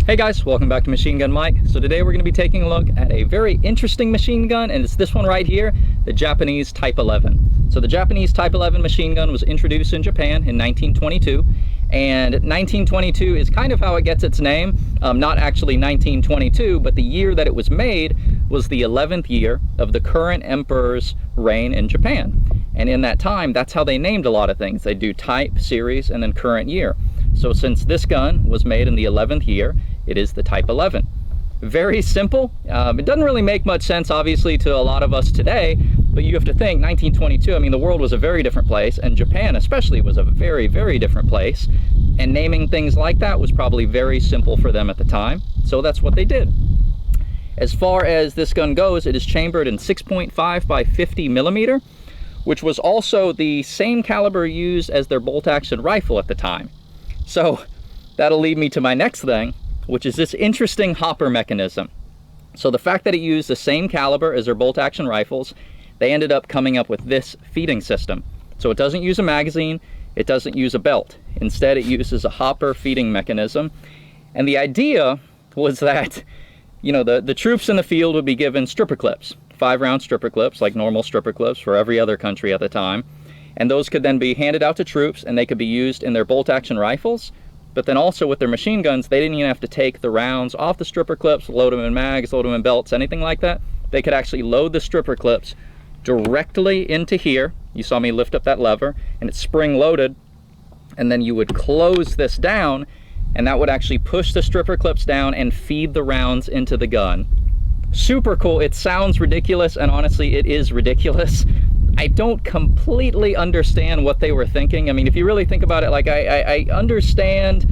Hey guys, welcome back to Machine Gun Mike. So today we're going to be taking a look at a very interesting machine gun, and it's this one right here, the Japanese Type 11. So the Japanese Type 11 machine gun was introduced in Japan in 1922, and 1922 is kind of how it gets its name. Not actually 1922, but the year that it was made was the 11th year of the current emperor's reign in Japan. And in that time, that's how they named a lot of things. They do type, series, and then current year. So since this gun was made in the 11th year, it is the Type 11. Very simple. It doesn't really make much sense, obviously, to a lot of us today, but you have to think, 1922, I mean, the world was a very different place, and Japan especially was a very, very different place, and naming things like that was probably very simple for them at the time, so that's what they did. As far as this gun goes, it is chambered in 6.5 by 50 millimeter, which was also the same caliber used as their bolt-action rifle at the time. So that'll lead me to my next thing, which is this interesting hopper mechanism. So the fact that it used the same caliber as their bolt-action rifles, they ended up coming up with this feeding system. So it doesn't use a magazine, it doesn't use a belt. Instead, it uses a hopper feeding mechanism. And the idea was that, you know, the troops in the field would be given stripper clips, 5-round stripper clips, like normal stripper clips for every other country at the time. And those could then be handed out to troops, and they could be used in their bolt-action rifles. But then also with their machine guns, they didn't even have to take the rounds off the stripper clips, load them in mags, load them in belts, anything like that. They could actually load the stripper clips directly into here. You saw me lift up that lever, and it's spring loaded. And then you would close this down, and that would actually push the stripper clips down and feed the rounds into the gun. Super cool. It sounds ridiculous, and honestly, it is ridiculous. I don't completely understand what they were thinking. I mean, if you really think about it, like I understand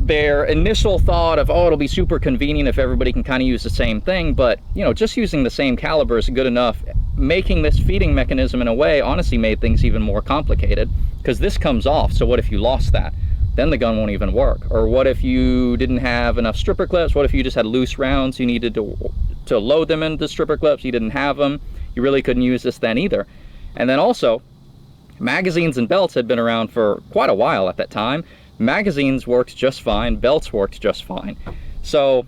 their initial thought of, oh, it'll be super convenient if everybody can kind of use the same thing, but, you know, just using the same caliber is good enough. Making this feeding mechanism in a way honestly made things even more complicated, because this comes off, so what if you lost that? Then the gun won't even work. Or what if you didn't have enough stripper clips? What if you just had loose rounds? You needed to load them into stripper clips, you didn't have them. You really couldn't use this then either. And then also, magazines and belts had been around for quite a while at that time. Magazines worked just fine, belts worked just fine. So,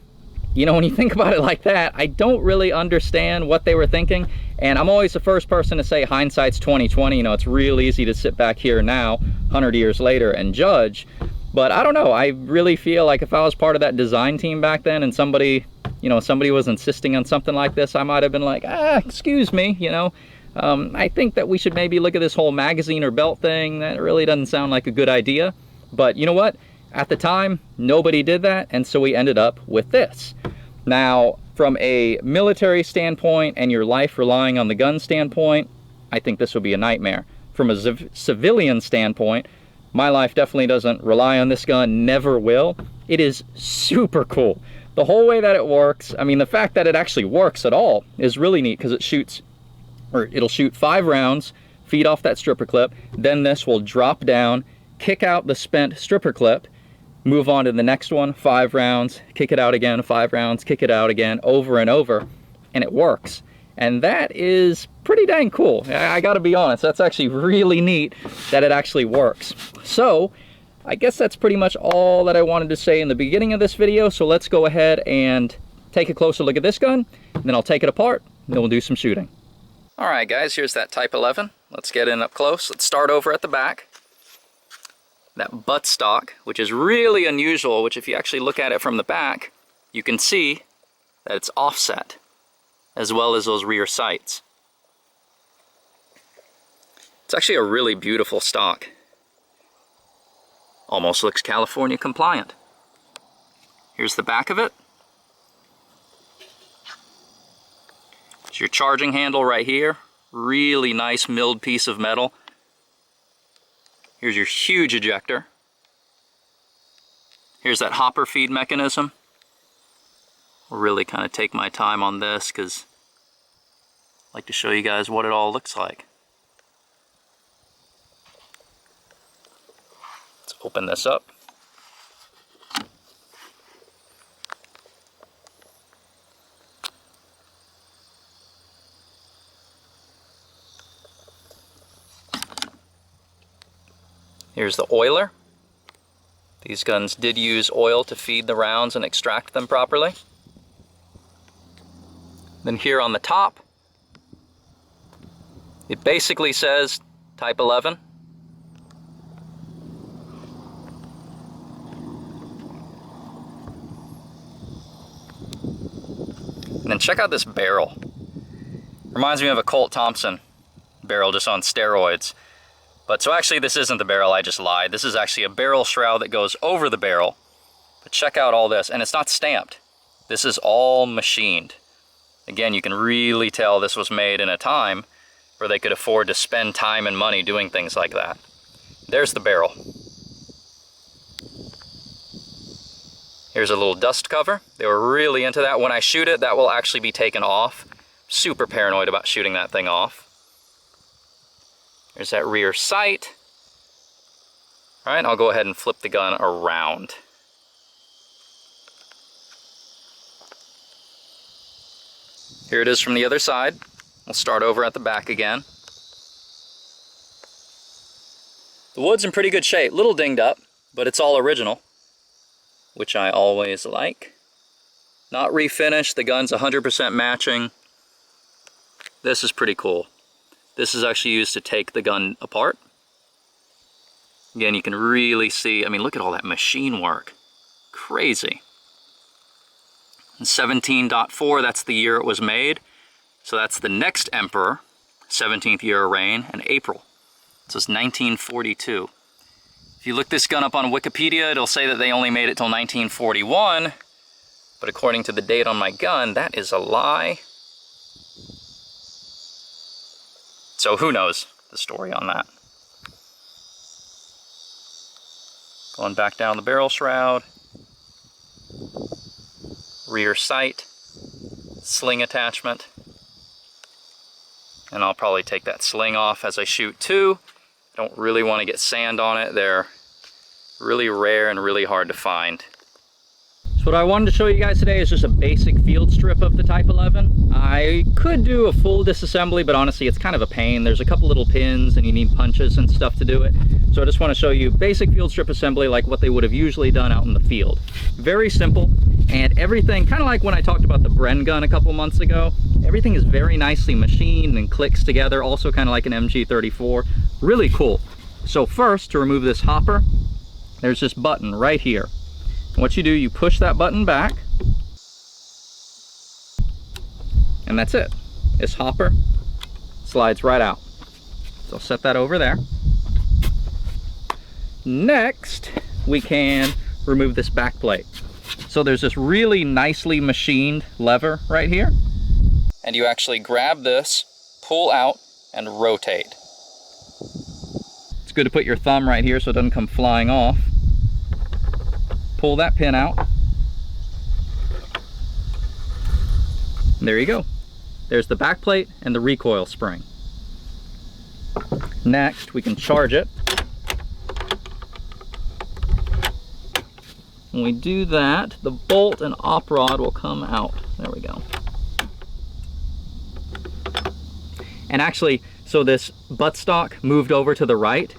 you know, when you think about it like that, I don't really understand what they were thinking. And I'm always the first person to say hindsight's 20/20. You know, it's real easy to sit back here now, 100 years later, and judge. But I don't know, I really feel like if I was part of that design team back then and somebody was insisting on something like this, I might have been like, excuse me, you know. I think that we should maybe look at this whole magazine or belt thing. That really doesn't sound like a good idea. But you know what? At the time, nobody did that, and so we ended up with this. Now, from a military standpoint and your life relying on the gun standpoint, I think this would be a nightmare. From a civilian standpoint, my life definitely doesn't rely on this gun, never will. It is super cool. The whole way that it works, I mean, the fact that it actually works at all is really neat, because it'll shoot 5 rounds, feed off that stripper clip, then this will drop down, kick out the spent stripper clip, move on to the next one, 5 rounds, kick it out again, 5 rounds, kick it out again, over and over, and it works. And that is pretty dang cool. I gotta be honest, that's actually really neat that it actually works. So, I guess that's pretty much all that I wanted to say in the beginning of this video, so let's go ahead and take a closer look at this gun, and then I'll take it apart, and then we'll do some shooting. Alright guys, here's that Type 11. Let's get in up close. Let's start over at the back. That buttstock, which is really unusual, which if you actually look at it from the back, you can see that it's offset, as well as those rear sights. It's actually a really beautiful stock. Almost looks California compliant. Here's the back of it. It's your charging handle right here. Really nice milled piece of metal. Here's your huge ejector. Here's that hopper feed mechanism. I'll really kind of take my time on this because I like to show you guys what it all looks like. Let's open this up. Here's the oiler. These guns did use oil to feed the rounds and extract them properly. Then here on the top, it basically says Type 11. And then check out this barrel. Reminds me of a Colt Thompson barrel just on steroids. But so actually this isn't the barrel, I just lied. This is actually a barrel shroud that goes over the barrel. But check out all this, and it's not stamped. This is all machined. Again, you can really tell this was made in a time where they could afford to spend time and money doing things like that. There's the barrel. Here's a little dust cover. They were really into that. When I shoot it, that will actually be taken off. Super paranoid about shooting that thing off. There's that rear sight. All right, I'll go ahead and flip the gun around. Here it is from the other side. We'll start over at the back again. The wood's in pretty good shape, little dinged up, but it's all original, which I always like. Not refinished, the gun's 100% matching. This is pretty cool. This is actually used to take the gun apart. Again, you can really see, I mean, look at all that machine work. Crazy. And 17.4, that's the year it was made. So that's the next emperor, 17th year of reign, in April. So it's 1942. If you look this gun up on Wikipedia, it'll say that they only made it till 1941. But according to the date on my gun, that is a lie. So who knows the story on that. Going back down the barrel shroud. Rear sight. Sling attachment. And I'll probably take that sling off as I shoot too. Don't really want to get sand on it. They're really rare and really hard to find. So what I wanted to show you guys today is just a basic field strip of the Type 11. I could do a full disassembly, but honestly it's kind of a pain. There's a couple little pins and you need punches and stuff to do it. So I just want to show you basic field strip assembly like what they would have usually done out in the field. Very simple, and everything, kind of like when I talked about the Bren gun a couple months ago, everything is very nicely machined and clicks together, also kind of like an MG34. Really cool. So first, to remove this hopper, there's this button right here. What you do, you push that button back, and that's it. This hopper slides right out. So I'll set that over there. Next, we can remove this back plate. So there's this really nicely machined lever right here, and you actually grab this, pull out, and rotate. It's good to put your thumb right here so it doesn't come flying off. Pull that pin out. And there you go. There's the back plate and the recoil spring. Next, we can charge it. When we do that, the bolt and op rod will come out. There we go. And actually, so this buttstock moved over to the right,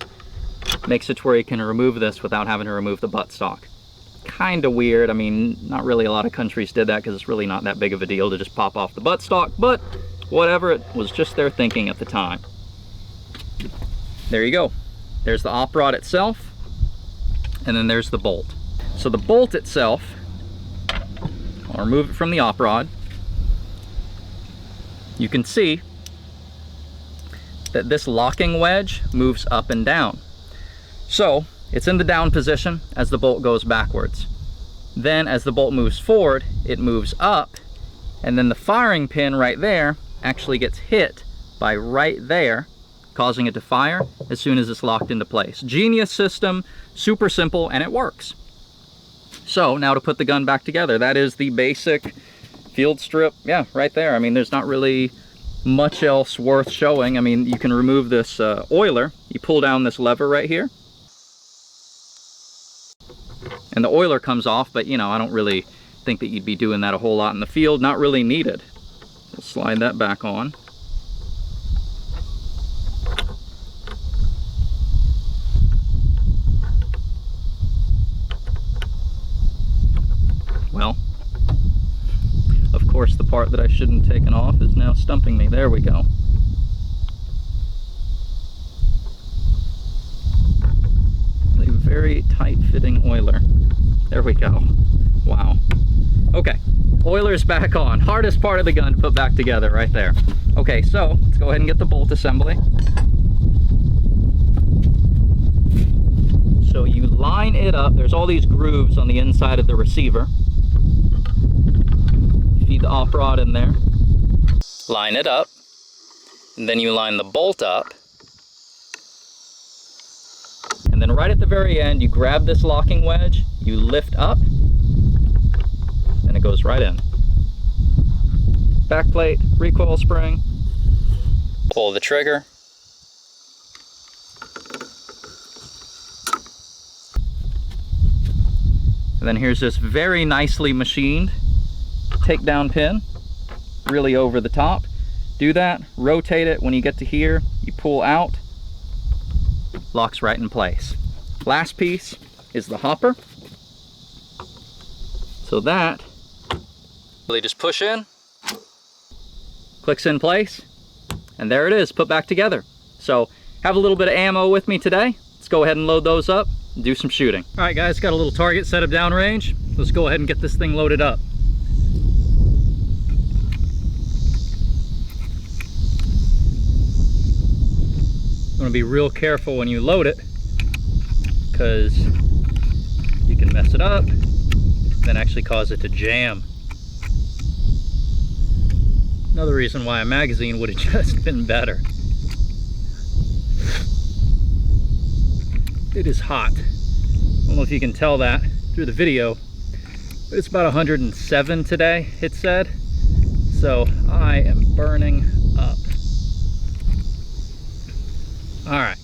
makes it to where you can remove this without having to remove the buttstock. Kind of weird. I mean, not really a lot of countries did that because it's really not that big of a deal to just pop off the buttstock, but whatever, it was just their thinking at the time. There you go. There's the op rod itself, and then there's the bolt. So the bolt itself, I'll remove it from the op rod. You can see that this locking wedge moves up and down. So it's in the down position as the bolt goes backwards. Then as the bolt moves forward, it moves up, and then the firing pin right there actually gets hit by right there, causing it to fire as soon as it's locked into place. Genius system, super simple, and it works. So now to put the gun back together, that is the basic field strip, yeah, right there. I mean, there's not really much else worth showing. I mean, you can remove this oiler. You pull down this lever right here, and the oiler comes off, but you know, I don't really think that you'd be doing that a whole lot in the field. Not really needed. We'll slide that back on. the part that I shouldn't have taken off is now stumping me. There we go. A very tight-fitting oiler. There we go. Wow. Okay, oiler's back on. Hardest part of the gun to put back together right there. Okay, so let's go ahead and get the bolt assembly. So you line it up. There's all these grooves on the inside of the receiver. Feed the op rod in there. Line it up. And then you line the bolt up. And then right at the very end, you grab this locking wedge, you lift up, and it goes right in. Back plate, recoil spring, pull the trigger. And then here's this very nicely machined takedown pin, really over the top. Do that, rotate it. When you get to here, you pull out, locks right in place. Last piece is the hopper. So that really just push in, clicks in place, and there it is, put back together. So have a little bit of ammo with me today. Let's go ahead and load those up and do some shooting. All right guys, got a little target set up downrange. Let's go ahead and get this thing loaded up. You want to be real careful when you load it, because you can mess it up, then actually cause it to jam. Another reason why a magazine would have just been better. It is hot. I don't know if you can tell that through the video, but it's about 107 today, it said. So I am burning up. All right.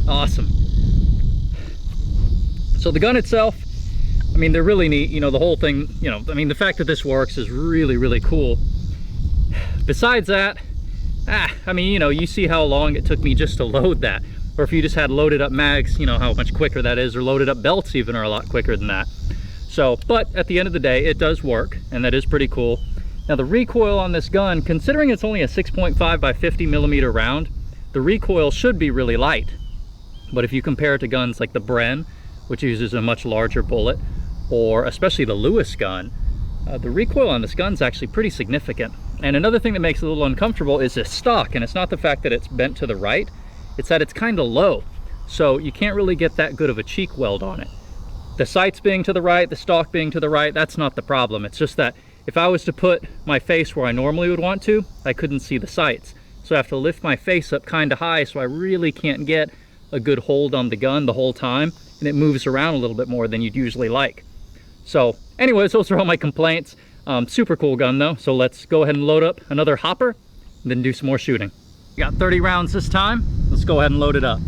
Awesome. So the gun itself, I mean, they're really neat. You know, the whole thing, you know, I mean, the fact that this works is really, really cool. Besides that, I mean, you know, you see how long it took me just to load that. Or if you just had loaded up mags, you know how much quicker that is, or loaded up belts even are a lot quicker than that. So, but at the end of the day, it does work, and that is pretty cool. Now the recoil on this gun, considering it's only a 6.5 by 50 millimeter round, the recoil should be really light. But if you compare it to guns like the Bren, which uses a much larger bullet, or especially the Lewis gun, the recoil on this gun is actually pretty significant. And another thing that makes it a little uncomfortable is this stock, and it's not the fact that it's bent to the right, it's that it's kind of low. So you can't really get that good of a cheek weld on it. The sights being to the right, the stock being to the right, that's not the problem. It's just that if I was to put my face where I normally would want to, I couldn't see the sights. So I have to lift my face up kind of high, so I really can't get a good hold on the gun the whole time, and it moves around a little bit more than you'd usually like. So anyways, those are all my complaints. Super cool gun though. So let's go ahead and load up another hopper and then do some more shooting. We got 30 rounds this time. Let's go ahead and load it up.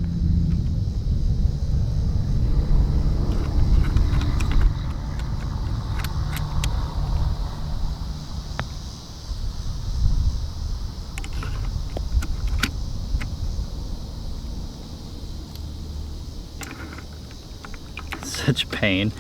Such pain.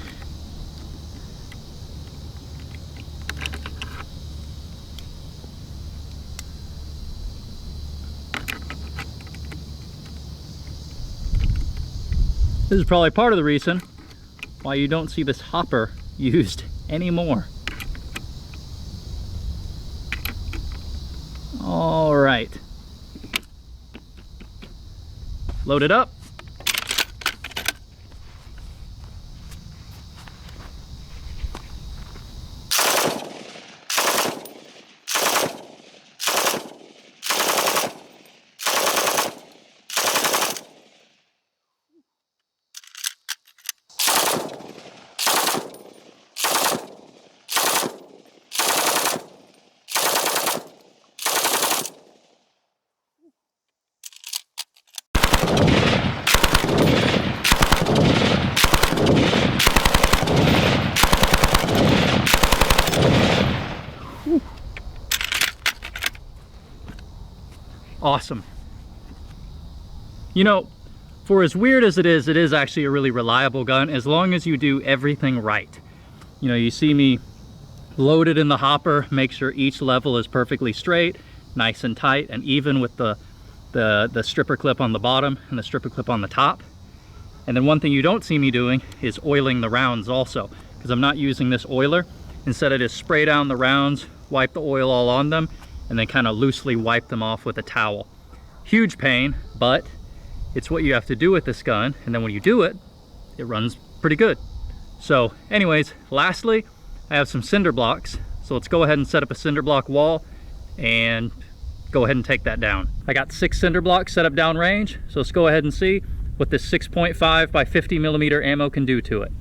This is probably part of the reason why you don't see this hopper used anymore. load it up. Awesome. You know, for as weird as it is actually a really reliable gun as long as you do everything right. You know, you see me load it in the hopper, make sure each level is perfectly straight, nice and tight, and even with the stripper clip on the bottom and the stripper clip on the top. And then one thing you don't see me doing is oiling the rounds also, because I'm not using this oiler. Instead I just spray down the rounds, wipe the oil all on them, and then kind of loosely wipe them off with a towel. Huge pain, but it's what you have to do with this gun, and then when you do it, it runs pretty good. So anyways, lastly, I have some cinder blocks, so let's go ahead and set up a cinder block wall and go ahead and take that down. I got 6 cinder blocks set up downrange, so let's go ahead and see what this 6.5 by 50 millimeter ammo can do to it.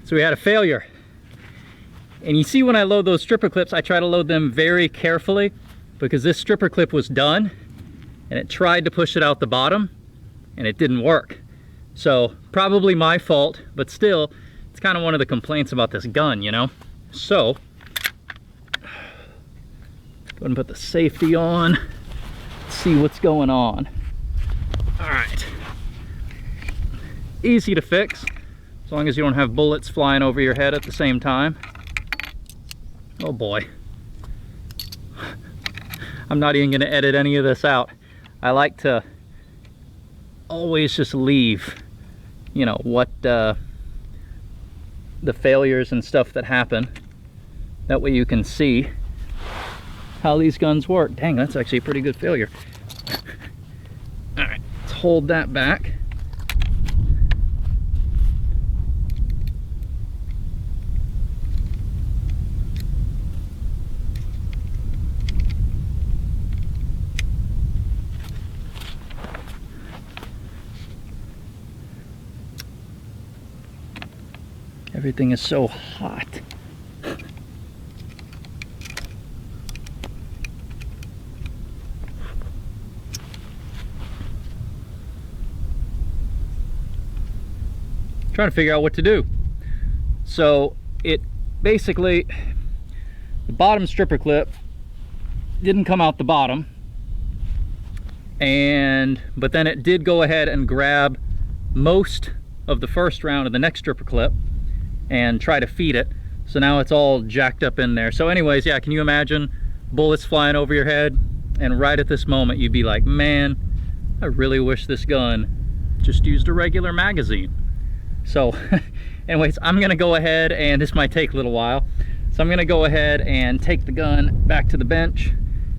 So we had a failure. And you see when I load those stripper clips, I try to load them very carefully because this stripper clip was done and it tried to push it out the bottom and it didn't work. So probably my fault, but still, it's kind of one of the complaints about this gun, you know? So, go ahead and put the safety on, see what's going on. All right. Easy to fix, as long as you don't have bullets flying over your head at the same time. Oh boy. I'm not even gonna edit any of this out. I like to always just leave, you know, what the failures and stuff that happen. That way you can see how these guns work. Dang, that's actually a pretty good failure. All right, let's hold that back. Everything is so hot. Trying to figure out what to do. So it basically, the bottom stripper clip didn't come out the bottom, but then it did go ahead and grab most of the first round of the next stripper clip and try to feed it. So now it's all jacked up in there. So anyways, yeah, can you imagine bullets flying over your head? And right at this moment, you'd be like, man, I really wish this gun just used a regular magazine. So anyways, I'm gonna go ahead, and this might take a little while. So I'm gonna go ahead and take the gun back to the bench,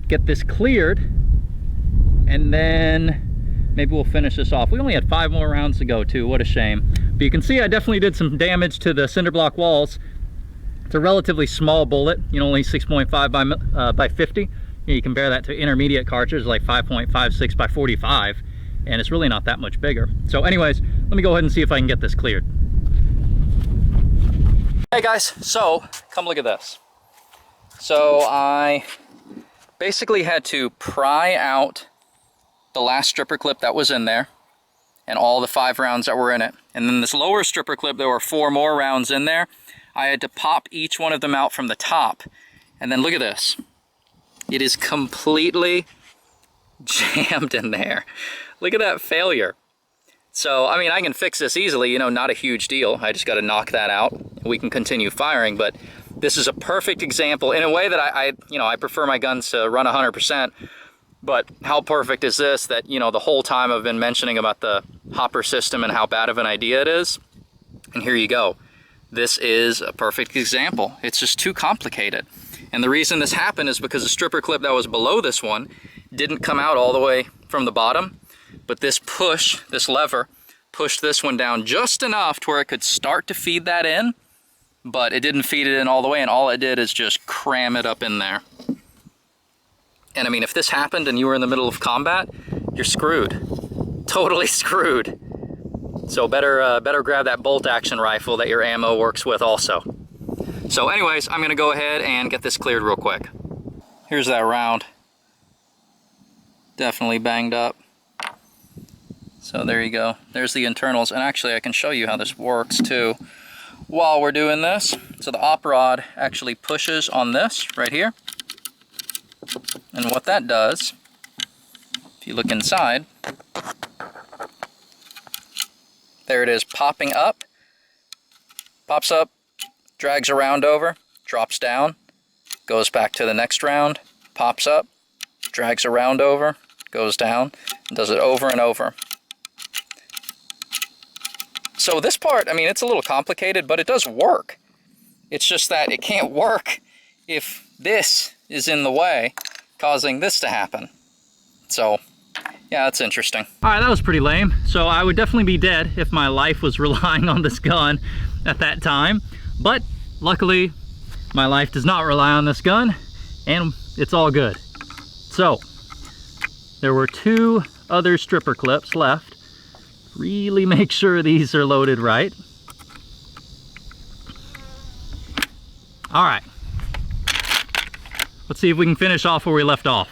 get this cleared, and then maybe we'll finish this off. We only had 5 more rounds to go too, what a shame. But you can see I definitely did some damage to the cinder block walls. It's a relatively small bullet, you know, only 6.5 by 50. You compare that to intermediate cartridges like 5.56 by 45, and it's really not that much bigger. So anyways, let me go ahead and see if I can get this cleared. Hey guys, so come look at this. So I basically had to pry out the last stripper clip that was in there and all the 5 rounds that were in it. And then this lower stripper clip, there were 4 more rounds in there. I had to pop each one of them out from the top. And then look at this. It is completely jammed in there. Look at that failure. So, I mean, I can fix this easily, you know, not a huge deal. I just got to knock that out. We can continue firing, but this is a perfect example in a way that I prefer my guns to run 100%. But how perfect is this that, you know, the whole time I've been mentioning about the hopper system and how bad of an idea it is. And here you go. This is a perfect example. It's just too complicated. And the reason this happened is because the stripper clip that was below this one didn't come out all the way from the bottom. But this push, this lever, pushed this one down just enough to where it could start to feed that in, but it didn't feed it in all the way, and all it did is just cram it up in there. And I mean, if this happened and you were in the middle of combat, you're screwed. Totally screwed. So better grab that bolt action rifle that your ammo works with also. So anyways, I'm gonna go ahead and get this cleared real quick. Here's that round. Definitely banged up. So there you go. There's the internals, and actually I can show you how this works too while we're doing this. So the op rod actually pushes on this right here. And what that does, if you look inside, there it is popping up, pops up, drags a round over, drops down, goes back to the next round, pops up, drags a round over, goes down, and does it over and over. So this part, I mean, it's a little complicated, but it does work. It's just that it can't work if this is in the way, causing this to happen. So, yeah, that's interesting. All right, that was pretty lame. So I would definitely be dead if my life was relying on this gun at that time. But luckily, my life does not rely on this gun, and it's all good. So, there were 2 other stripper clips left. Really make sure these are loaded right. All right. Let's see if we can finish off where we left off.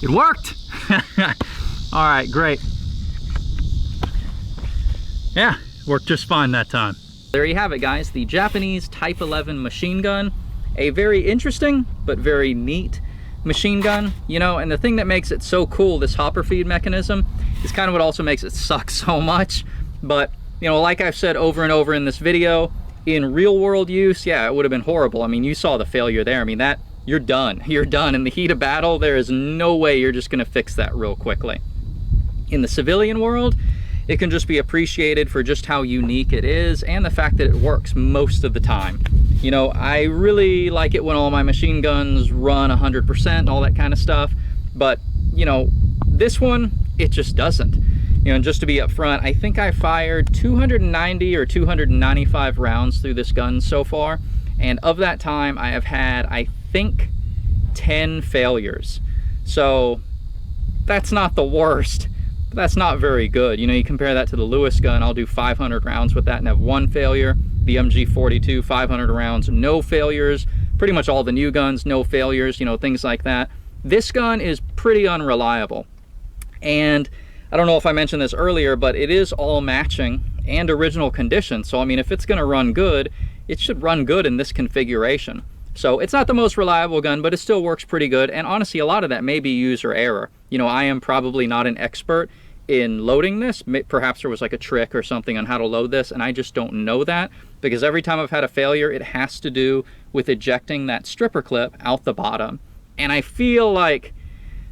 It worked! All right, great. Yeah, worked just fine that time. There you have it, guys. The Japanese Type 11 machine gun. A very interesting, but very neat machine gun, you know, and the thing that makes it so cool, this hopper feed mechanism, is kind of what also makes it suck so much. But, you know, like I've said over and over in this video, in real world use, yeah, it would have been horrible. I mean, you saw the failure there. I mean, that, you're done. You're done. In the heat of battle, there is no way you're just gonna fix that real quickly. In the civilian world, it can just be appreciated for just how unique it is and the fact that it works most of the time. You know, I really like it when all my machine guns run 100%, all that kind of stuff, but, you know, this one, it just doesn't. You know, and just to be upfront, I think I fired 290 or 295 rounds through this gun so far, and of that time, I have had, I think, 10 failures. So, that's not the worst. That's not very good. You know, you compare that to the Lewis gun, I'll do 500 rounds with that and have 1 failure. The MG42, 500 rounds, no failures. Pretty much all the new guns, no failures, you know, things like that. This gun is pretty unreliable. And I don't know if I mentioned this earlier, but it is all matching and original condition. So, I mean, if it's gonna run good, it should run good in this configuration. So it's not the most reliable gun, but it still works pretty good. And honestly, a lot of that may be user error. You know, I am probably not an expert in loading this. Perhaps there was like a trick or something on how to load this, and I just don't know that, because every time I've had a failure, it has to do with ejecting that stripper clip out the bottom. And I feel like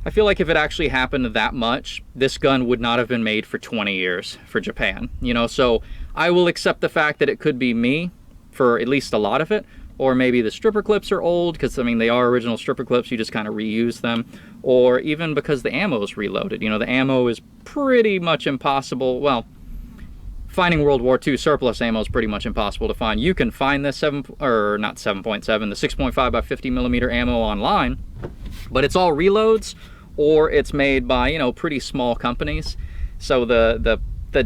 if it actually happened that much, this gun would not have been made for 20 years for Japan, you know. So I will accept the fact that it could be me for at least a lot of it, or maybe the stripper clips are old, because I mean they are original stripper clips, you just kind of reuse them, or even because the ammo is reloaded. You know, the ammo is pretty much impossible. Well, finding World War II surplus ammo is pretty much impossible to find. You can find this the 6.5 by 50 millimeter ammo online, but it's all reloads, or it's made by, you know, pretty small companies. So the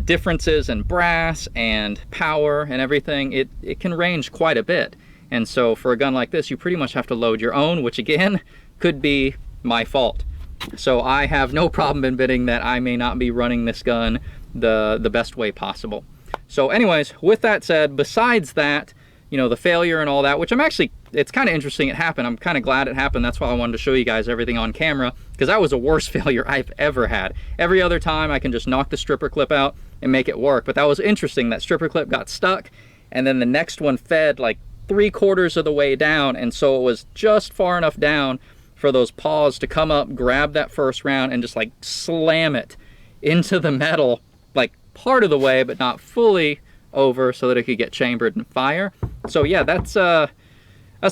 differences in brass and power and everything, it can range quite a bit. And so for a gun like this, you pretty much have to load your own, which again could be my fault. So I have no problem admitting that I may not be running this gun the best way possible. So anyways, with that said, besides that, you know, the failure and all that, which it's kind of interesting it happened. I'm kind of glad it happened. That's why I wanted to show you guys everything on camera, because that was the worst failure I've ever had. Every other time I can just knock the stripper clip out and make it work. But that was interesting. That stripper clip got stuck, and then the next one fed like 3/4 of the way down, and so it was just far enough down for those paws to come up, grab that first round, and just like slam it into the metal, like part of the way, but not fully over, so that it could get chambered and fire. So yeah, that's a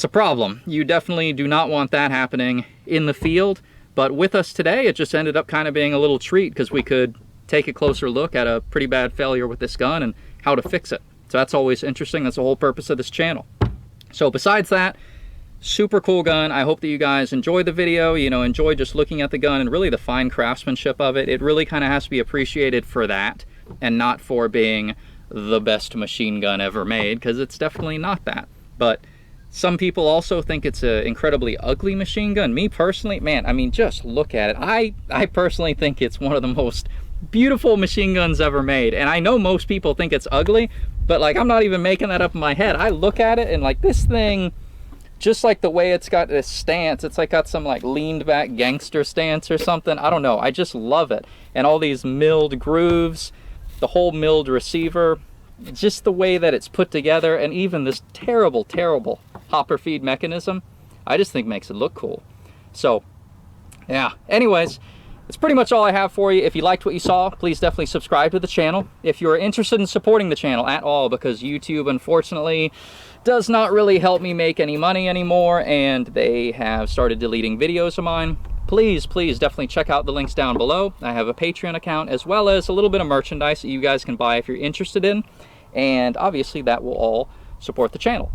problem. You definitely do not want that happening in the field. But with us today, it just ended up kind of being a little treat, because we could take a closer look at a pretty bad failure with this gun and how to fix it. So that's always interesting. That's the whole purpose of this channel. So besides that, super cool gun. I hope that you guys enjoy the video, you know, enjoy just looking at the gun and really the fine craftsmanship of it. It really kind of has to be appreciated for that, and not for being the best machine gun ever made, because it's definitely not that. But some people also think it's an incredibly ugly machine gun. Me personally, man, I mean, just look at it. I personally think it's one of the most beautiful machine guns ever made. And I know most people think it's ugly, but like, I'm not even making that up in my head. I look at it and like, this thing, just like the way it's got this stance, it's like got some like leaned back gangster stance or something. I don't know, I just love it. And all these milled grooves, the whole milled receiver, just the way that it's put together, and even this terrible hopper feed mechanism, I just think makes it look cool. So yeah, anyways, that's pretty much all I have for you. If you liked what you saw, please definitely subscribe to the channel. If you're interested in supporting the channel at all, because YouTube unfortunately does not really help me make any money anymore, and they have started deleting videos of mine, please definitely check out the links down below. I have a Patreon account, as well as a little bit of merchandise that you guys can buy if you're interested in, and obviously that will all support the channel.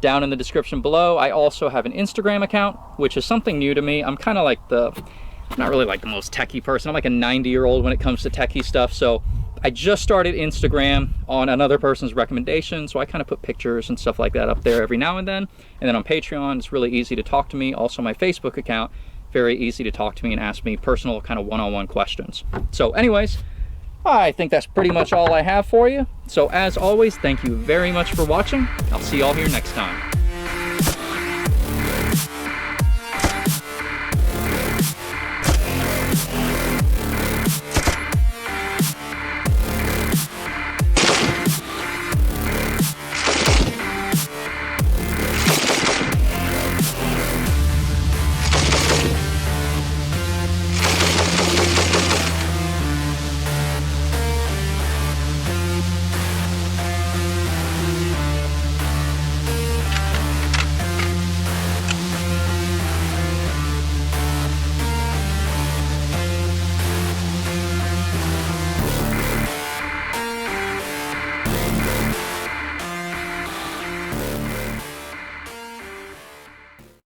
Down in the description below, I also have an Instagram account, which is something new to me. I'm kind of like I'm not really like the most techie person. I'm like a 90-year-old when it comes to techie stuff. So I just started Instagram on another person's recommendation. So I kind of put pictures and stuff like that up there every now and then. And then on Patreon, it's really easy to talk to me. Also my Facebook account, very easy to talk to me and ask me personal kind of one-on-one questions. So anyways, I think that's pretty much all I have for you. So as always, thank you very much for watching. I'll see y'all here next time.